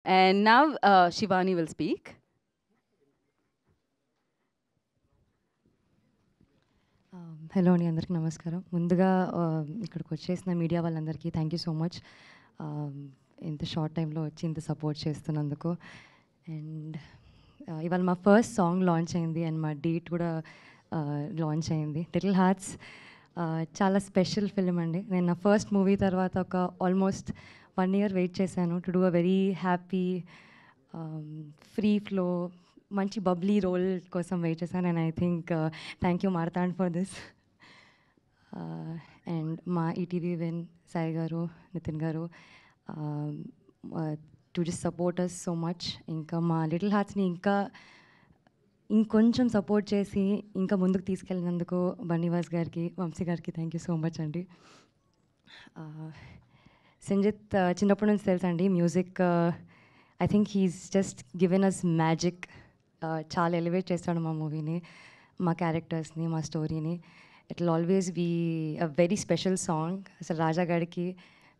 And now Shivani will speak. Hello అండి, అందరికీ నమస్కారం. ముందుగా ఇక్కడికి వచ్చేసిన మీడియా వాళ్ళందరికీ థ్యాంక్ యూ సో మచ్. ఇంత షార్ట్ టైంలో వచ్చి ఇంత సపోర్ట్ చేస్తున్నందుకు. అండ్ ఇవాళ మా ఫస్ట్ సాంగ్ లాంచ్ అయింది అండ్ మా డేట్ కూడా లాంచ్ అయింది. లిటిల్ హార్ట్స్ చాలా స్పెషల్ ఫిలిం అండి. నేను నా ఫస్ట్ మూవీ తర్వాత ఒక ఆల్మోస్ట్ 1 year వెయిట్ చేశాను to do a very happy free flow మంచి బబ్లీ రోల్ కోసం వెయిట్ చేశాను. And I think thank you Martand for this. And మా ETV Win Sai garu, Nitin garu to just support us so much. ఇంకా మా లిటిల్ హార్ట్స్ని ఇంకా ఇంకొంచెం సపోర్ట్ చేసి ఇంకా ముందుకు తీసుకెళ్ళినందుకు బన్నీవాస్ గారికి, వంశీ గారికి థ్యాంక్ యూ సో మచ్ అండి. సంజిత్ చిన్నప్పటి నుంచి తెలుసండి music. I think he's just given us magic. చాలా ఎలివేట్ చేస్తాడు మా మూవీని, మా క్యారెక్టర్స్ని, మా స్టోరీని. It will always be a very special song. అసలు రాజా గారికి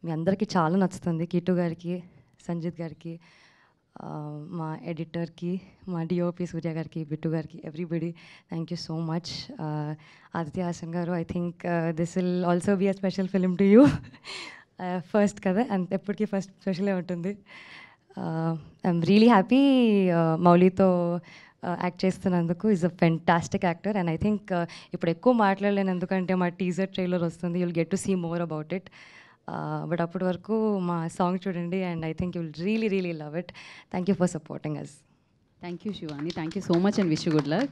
మీ అందరికీ చాలా నచ్చుతుంది, కిట్టు గారికి, సంజిత్ గారికి, మా ఎడిటర్కి, మా డిఓపి సూర్య గారికి, బిట్టు గారికి, everybody thank you so much. Aditya Haasan గారు, I think this will also be a special film to you. First కదా, అండ్ ఎప్పటికీ ఫస్ట్ స్పెషలే ఉంటుంది. ఐఎమ్ రియలీ హ్యాపీ మౌలితో యాక్ట్ చేస్తున్నందుకు. Is a fantastic actor and I think ఇప్పుడు ఎక్కువ మాట్లాడలేను, ఎందుకంటే మా టీజర్ ట్రైలర్ వస్తుంది. You'll get to see more about it. But అప్పటి వరకు మా సాంగ్ చూడండి and I think you'll really really love it. Thank you for supporting us. Thank you, Shivani. Thank you so much and wish you good luck.